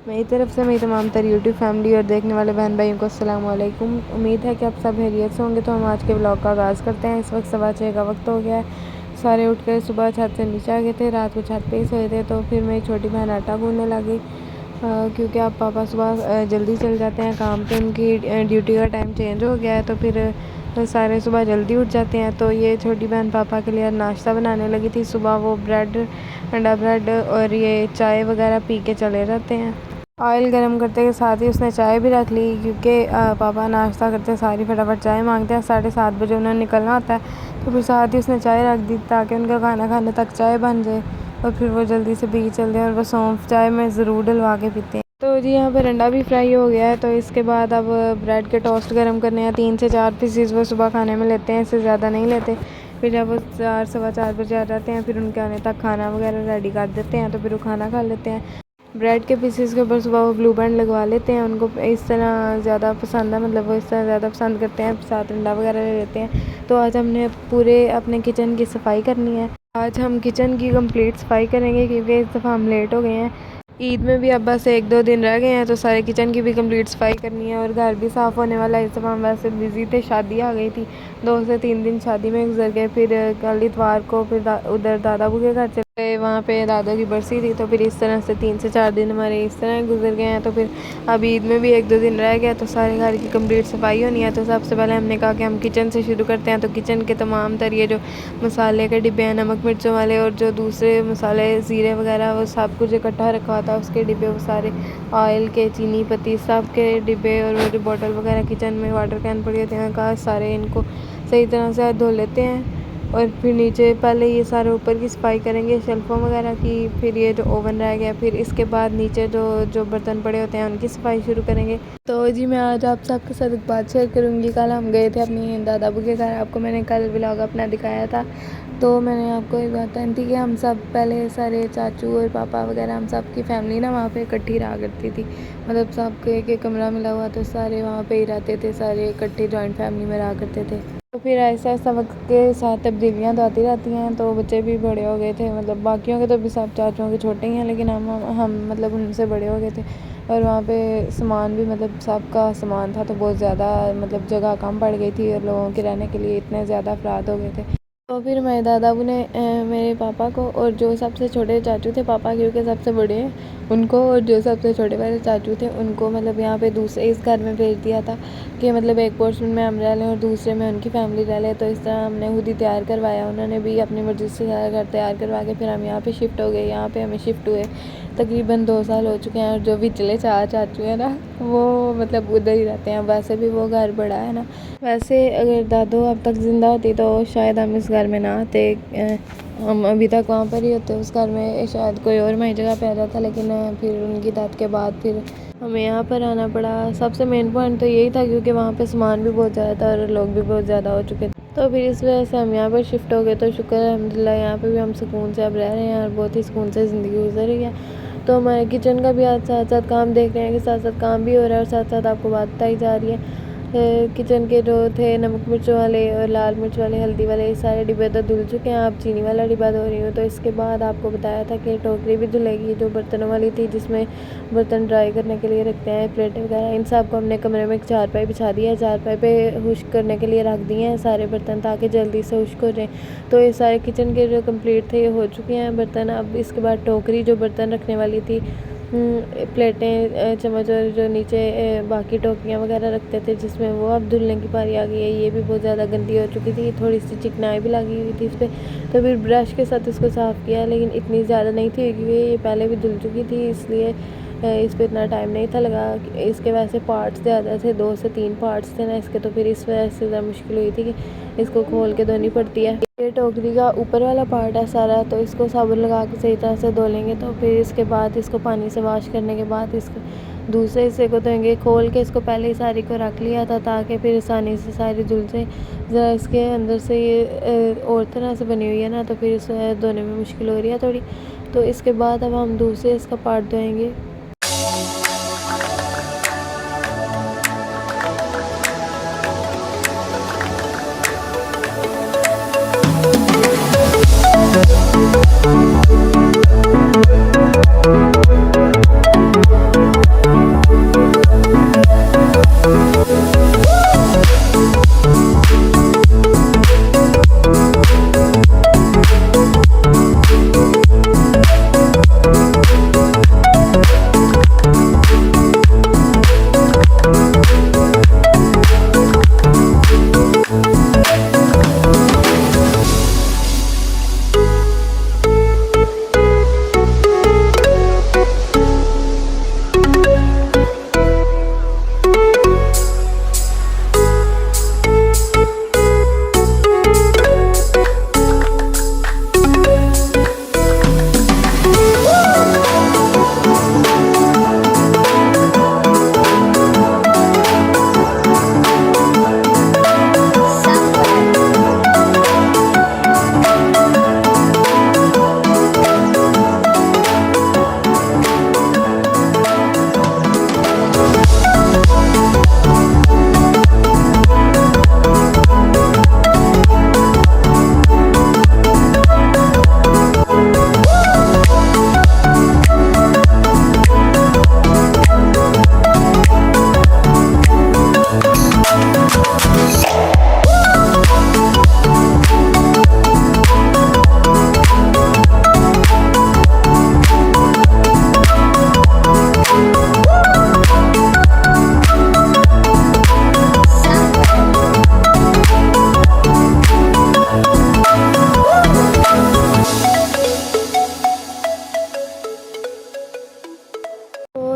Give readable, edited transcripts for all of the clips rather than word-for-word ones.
मेरी तरफ से मेरी तमाम तर यूट्यूब फैमिली और देखने वाले बहन भाइयों को अस्सलाम वालेकुम। उम्मीद है कि आप सब खैरियत से होंगे। तो हम आज के ब्लॉग का आगाज़ करते हैं। इस वक्त 6:15 का वक्त हो गया है। सारे उठ कर सुबह छत से नीचे आ गए थे। रात को छत पे ही सोए थे। तो फिर मेरी छोटी बहन आटा गूंदने लगी, क्योंकि अब पापा सुबह जल्दी चल जाते हैं काम पे। उनकी ड्यूटी का टाइम चेंज हो गया है, तो फिर सारे सुबह जल्दी उठ जाते हैं। तो ये छोटी बहन पापा के लिए नाश्ता बनाने लगी थी। सुबह वो ब्रेड, अंडा ब्रेड और ये चाय वगैरह पी के चले जाते हैं। ऑयल गरम करते के साथ ही उसने चाय भी रख ली, क्योंकि पापा नाश्ता करते सारी फटाफट चाय मांगते हैं। 7:30 बजे उन्हें निकलना होता है, तो फिर साथ ही उसने चाय रख दी ताकि उनका खाना खाने तक चाय बन जाए और फिर वो जल्दी से पी के चलते हैं। और वो सौंफ चाय में ज़रूर डलवा के पीते हैं। तो जी यहाँ पर अंडा भी फ्राई हो गया है। तो इसके बाद अब ब्रेड के टोस्ट गर्म करने हैं। 3 से 4 पीसीज वो सुबह खाने में लेते हैं, इससे ज़्यादा नहीं लेते। फिर जब वो 4 सवा 4 बजे आ जाते हैं, फिर उनके आने तक खाना वगैरह रेडी कर देते हैं, तो फिर वो खाना खा लेते हैं। ब्रेड के पीसेस के ऊपर सुबह वो ब्लू बैंड लगवा लेते हैं। उनको इस तरह ज़्यादा पसंद है, मतलब वो इस तरह ज़्यादा पसंद करते हैं। साथ अंडा वगैरह ले लेते हैं। तो आज हमने पूरे अपने किचन की सफाई करनी है। आज हम किचन की कंप्लीट सफाई करेंगे, क्योंकि इस दफ़ा हम लेट हो गए हैं। ईद में भी अब बस 1-2 दिन रह गए हैं, तो सारे किचन की भी कंप्लीट सफाई करनी है और घर भी साफ़ होने वाला है। इस दफ़ा हम वैसे बिज़ी थे, शादी आ गई थी। 2 से 3 दिन शादी में गुजर गए। फिर कल इतवार को फिर उधर दादाबू के घर चले गए, वहाँ पे दादा की बरसी थी। तो फिर इस तरह से 3 से 4 दिन हमारे इस तरह गुजर गए हैं। तो फिर अब ईद में भी 1-2 दिन रह गया, तो सारे घर की कंप्लीट सफाई होनी है। तो सबसे पहले हमने कहा कि हम किचन से शुरू करते हैं। तो किचन के तमाम तर ये जो मसाले के डिब्बे हैं, नमक मिर्चों वाले और जो दूसरे मसाले ज़ीरे वगैरह, वो सब कुछ इकट्ठा रखा था। उसके डिब्बे वो सारे, ऑयल के, चीनी पत्ती, सब के डिब्बे और वो जो बॉटल वगैरह किचन में वाटर कैन पड़े होते हैं, का सारे इनको सही तरह से धो लेते हैं। और फिर नीचे पहले ये सारे ऊपर की सफाई करेंगे, शेल्फ़ों वगैरह की। फिर ये जो ओवन रह गया, फिर इसके बाद नीचे जो जो बर्तन पड़े होते हैं उनकी सफाई शुरू करेंगे। तो जी मैं आज आप सबके साथ एक बात शेयर करूँगी। कल हम गए थे अपनी दादाबू के घर। आपको मैंने कल व्लॉग अपना दिखाया था। तो मैंने आपको एक बात बताई थी कि हम सब पहले सारे चाचू और पापा वगैरह, हम सब की फैमिली ना वहाँ पे इकट्ठी रहा करती थी। मतलब सबको एक कमरा मिला हुआ, तो सारे वहाँ पे ही रहते थे, सारे इकट्ठे जॉइंट फैमिली में रहा करते थे। तो फिर ऐसा ऐसा वक्त के साथ तब्दीलियाँ तो आती रहती हैं। तो बच्चे भी बड़े हो गए थे, मतलब बाकियों के तो भी सब चाचुओं के छोटे ही हैं, लेकिन हम मतलब उनसे बड़े हो गए थे। और वहाँ पे सामान भी, मतलब सबका सामान था, तो बहुत ज़्यादा मतलब जगह कम पड़ गई थी और लोगों के रहने के लिए इतने ज़्यादा अफराद हो गए थे। तो फिर मेरे दादाबू ने मेरे पापा को, और जो सबसे छोटे चाचू थे, पापा क्योंकि सबसे बड़े हैं, उनको, और जो सबसे छोटे वाले चाचू थे उनको, मतलब यहाँ पे दूसरे इस घर में भेज दिया था कि मतलब एक पोर्शन में हम रह लें और दूसरे में उनकी फैमिली रह ले। तो इस तरह हमने खुद ही तैयार करवाया। उन्होंने भी अपनी मर्ज़ी से सारा घर तैयार करवा के फिर हम यहाँ पे शिफ्ट हो गए। यहाँ पे हमें शिफ्ट हुए तकरीबन 2 साल हो चुके हैं। और जो पिछले 4 चाचू हैं ना, वो मतलब उधर ही रहते हैं। वैसे भी वो घर बड़ा है ना। वैसे अगर दादू अब तक ज़िंदा होती तो शायद हम इस घर में ना आते। हम अभी तक वहाँ पर ही होते उस घर में, शायद कोई और नई जगह पे आ जाता। लेकिन फिर उनकी डेथ के बाद फिर हमें यहाँ पर आना पड़ा। सबसे मेन पॉइंट तो यही था, क्योंकि वहाँ पे सामान भी बहुत ज़्यादा था और लोग भी बहुत ज़्यादा हो चुके थे। तो फिर इस वजह से हम यहाँ पर शिफ्ट हो गए। तो शुक्र है अल्हम्दुलिल्लाह, यहाँ पे भी हम सुकून से अब रह रहे हैं और बहुत ही सुकून से ज़िंदगी गुजर रही है। तो हमारे किचन का भी आज साथ साथ काम देख रहे हैं कि साथ साथ काम भी हो रहा है और साथ साथ आपको बात बताई जा रही है। किचन के जो थे नमक मिर्चों वाले और लाल मिर्च वाले, हल्दी वाले, सारे डिब्बे तो धुल चुके हैं। अब चीनी वाला डिब्बा धो रही हूँ। तो इसके बाद आपको बताया था कि टोकरी भी धुलेगी, जो बर्तनों वाली थी, जिसमें बर्तन ड्राई करने के लिए रखते हैं, प्लेटें वगैरह। इन सब को हमने कमरे में एक चारपाई बिछा दिया है। चारपाई पे खुश्क करने के लिए रख दिए हैं सारे बर्तन, ताकि जल्दी से खुश्क हो जाए। तो ये सारे किचन के जो कम्प्लीट थे ये हो चुके हैं बर्तन। अब इसके बाद टोकरी, जो बर्तन रखने वाली थी, प्लेटें, चम्मच और जो नीचे बाकी टोकरियाँ वगैरह रखते थे, जिसमें वो अब धुलने की बारी आ गई है। ये भी बहुत ज़्यादा गंदी हो चुकी थी, थोड़ी सी चिकनाई भी लगी हुई थी इस पर। तो फिर ब्रश के साथ इसको साफ़ किया, लेकिन इतनी ज़्यादा नहीं थी, क्योंकि ये पहले भी धुल चुकी थी, इसलिए इस पर इतना टाइम नहीं था लगा। इसके वैसे पार्ट्स ज़्यादा थे, 2 से 3 पार्ट्स थे ना इसके। तो फिर इस वजह से ज़्यादा मुश्किल हुई थी कि इसको खोल के धोनी पड़ती है। ये टोकरी का ऊपर वाला पार्ट है सारा, तो इसको साबुन लगा के सही तरह से धो लेंगे। तो फिर इसके बाद इसको पानी से वॉश करने के बाद इसको दूसरे हिस्से को धोएंगे। खोल के इसको पहले ही सारी को रख लिया था, ताकि फिर आसानी से सारी धुल से। ज़रा इसके अंदर से ये और तरह से बनी हुई है ना, तो फिर इसे धोने में मुश्किल हो रही है थोड़ी। तो इसके बाद अब हम दूसरे इसका पार्ट धोएंगे।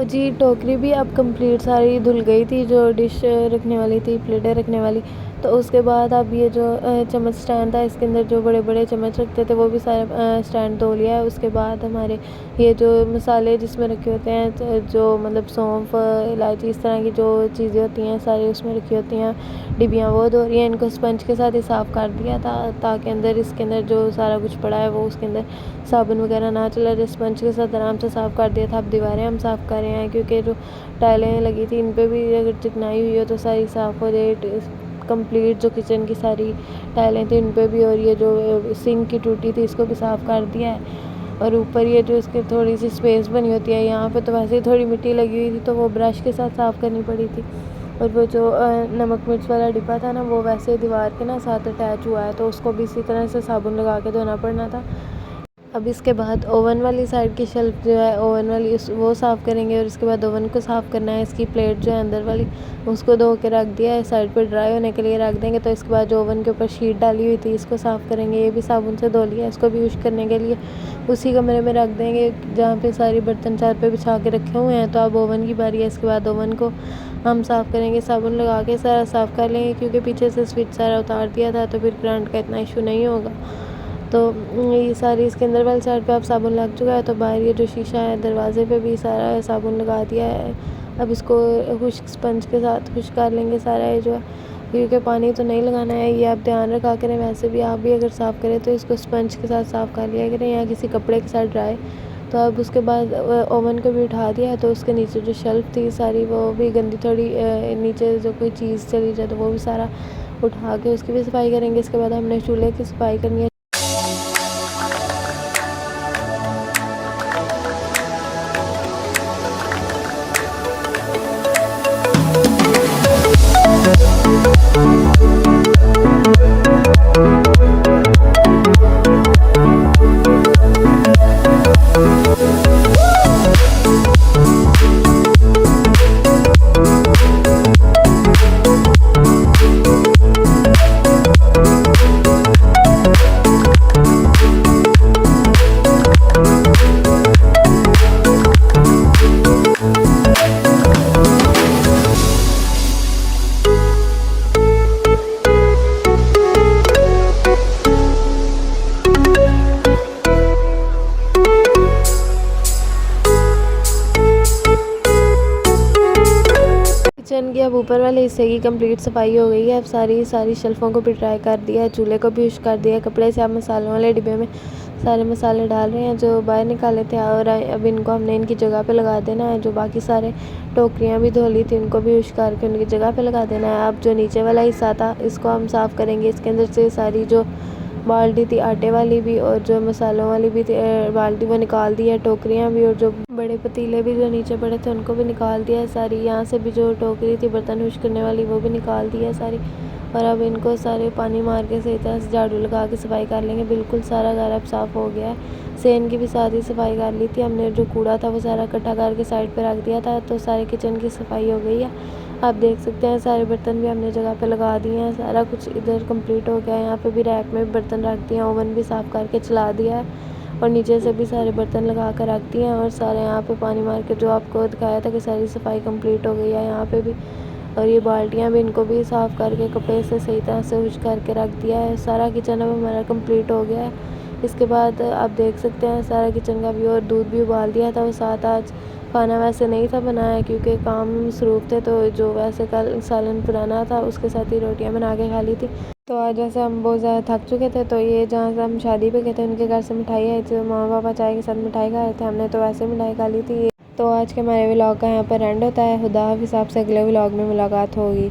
जी टोकरी भी अब कंप्लीट सारी धुल गई थी, जो डिश रखने वाली थी, प्लेटें रखने वाली। तो उसके बाद अब ये जो चम्मच स्टैंड था, इसके अंदर जो बड़े बड़े चम्मच रखते थे वो भी सारे स्टैंड धो लिया है। उसके बाद हमारे ये जो मसाले जिसमें रखे होते हैं, तो जो मतलब सौंफ, इलायची, इस तरह की जो चीज़ें होती हैं सारी उसमें रखी होती हैं डिबियाँ, वो धो रही हैं। इनको स्पंज के साथ ही साफ़ कर दिया था ताकि अंदर इसके अंदर जो सारा कुछ पड़ा है वो उसके अंदर साबुन वगैरह ना चला जाए। स्पंज के साथ आराम से साफ़ कर दिया था। अब दीवारें हम साफ़ कर रहे हैं क्योंकि जो टाइलें लगी थी इन पे भी अगर चिकनाई हुई हो तो सारी साफ़ हो जाए। कंप्लीट जो किचन की सारी टाइलें थी उन पे भी, और ये जो सिंक की टूटी थी इसको भी साफ़ कर दिया है। और ऊपर ये जो इसके थोड़ी सी स्पेस बनी होती है यहाँ पे, तो वैसे ही थोड़ी मिट्टी लगी हुई थी तो वो ब्रश के साथ साफ़ करनी पड़ी थी। और वो जो नमक मिर्च वाला डिब्बा था ना, वो वैसे दीवार के ना साथ अटैच हुआ है, तो उसको भी इसी तरह से साबुन लगा के धोना पड़ना था। अब इसके बाद ओवन वाली साइड की शेल्फ जो है ओवन वाली वो साफ़ करेंगे, और इसके बाद ओवन को साफ़ करना है। इसकी प्लेट जो है अंदर वाली उसको धो के रख दिया है, साइड पर ड्राई होने के लिए रख देंगे। तो इसके बाद जो ओवन के ऊपर शीट डाली हुई थी इसको साफ़ करेंगे, ये भी साबुन से धो लिया, इसको भी यूज़ करने के लिए उसी कमरे में रख देंगे जहाँ पे सारी बर्तन चार पे बिछा के रखे हुए हैं। तो अब ओवन की बारी है, इसके बाद ओवन को हम साफ़ करेंगे, साबुन लगा के सारा साफ़ कर लेंगे क्योंकि पीछे से स्विच सारा उतार दिया था तो फिर करंट का इतना इशू नहीं होगा। तो ये सारी इसके अंदर वाली साइड पे अब साबुन लग चुका है। तो बाहर ये जो शीशा है दरवाजे पे भी सारा साबुन लगा दिया है। अब इसको खुश्क स्पंज के साथ खुश्क कर लेंगे सारा ये जो है, क्योंकि पानी तो नहीं लगाना है, ये आप ध्यान रखा करें। वैसे भी आप भी अगर साफ़ करें तो इसको स्पंज के साथ साफ़ कर लिया करें या किसी कपड़े के साथ ड्राई। तो अब उसके बाद ओवन को भी उठा दिया है, तो उसके नीचे जो शेल्फ थी सारी वो भी गंदी थोड़ी, नीचे जो कोई चीज़ चली जाए तो वो भी सारा उठा के उसकी भी सफाई करेंगे। इसके बाद हमने चूल्हे की सफाई करनी है। किचन की अब ऊपर वाले हिस्से की कंप्लीट सफाई हो गई है। अब सारी शेल्फ़ों को भी ट्राई कर दिया है, चूल्हे को भी यूज़ कर दिया है। कपड़े से आप मसालों वाले डिब्बे में सारे मसाले डाल रहे हैं जो बाहर निकाले थे, और अब इनको हमने इनकी जगह पे लगा देना है। जो बाकी सारे टोकरियाँ भी धो ली थी उनको भी यूज़ करके उनकी जगह पे लगा देना है। अब जो नीचे वाला हिस्सा था इसको हम साफ़ करेंगे। इसके अंदर से सारी जो बाल्टी थी आटे वाली भी और जो मसालों वाली भी थी बाल्टी, वो निकाल दी है। टोकरियाँ भी और जो बड़े पतीले भी जो नीचे पड़े थे उनको भी निकाल दिया है सारी। यहाँ से भी जो टोकरी थी बर्तन यूज़ करने वाली वो भी निकाल दी है सारी। और अब इनको सारे पानी मार के सही तरह से झाड़ू लगा के सफाई कर लेंगे। बिल्कुल सारा घर अब साफ़ हो गया है। सेन की भी साथ ही सफाई कर ली थी हमने, जो कूड़ा था वो सारा इकट्ठा करके साइड पे रख दिया था। तो सारे किचन की सफाई हो गई है। आप देख सकते हैं सारे बर्तन भी हमने जगह पे लगा दिए हैं। सारा कुछ इधर कंप्लीट हो गया है। यहाँ पे भी रैक में बर्तन रख दिए हैं, ओवन भी साफ़ करके चला दिया है और नीचे से भी सारे बर्तन लगा कर रख दिए हैं। और सारे यहाँ पे पानी मार के जो आपको दिखाया था कि सारी सफाई कंप्लीट हो गई है यहाँ पे भी। और ये बाल्टियाँ भी इनको भी साफ़ करके कपड़े से सही तरह से हुश करके रख दिया है। सारा किचन अब हमारा कंप्लीट हो गया है। इसके बाद आप देख सकते हैं सारा किचन का व्यू, और दूध भी उबाल दिया था। वो साथ आज खाना वैसे नहीं था बनाया क्योंकि काम में मसरूफ़ थे, तो जो वैसे कल सालन पुराना था उसके साथ ही रोटियां बना के खा ली थी। तो आज जैसे हम बहुत ज़्यादा थक चुके थे, तो ये जहाँ से हम शादी पे गए थे उनके घर से मिठाई आई थी, मामा पापा चाय के साथ मिठाई खा रहे थे, हमने तो वैसे मिठाई खा ली थी। तो आज के हमारे व्लॉग का यहाँ पर एंड होता है। खुदा हाफिज़, आपसे अगले व्लॉग में मुलाकात होगी।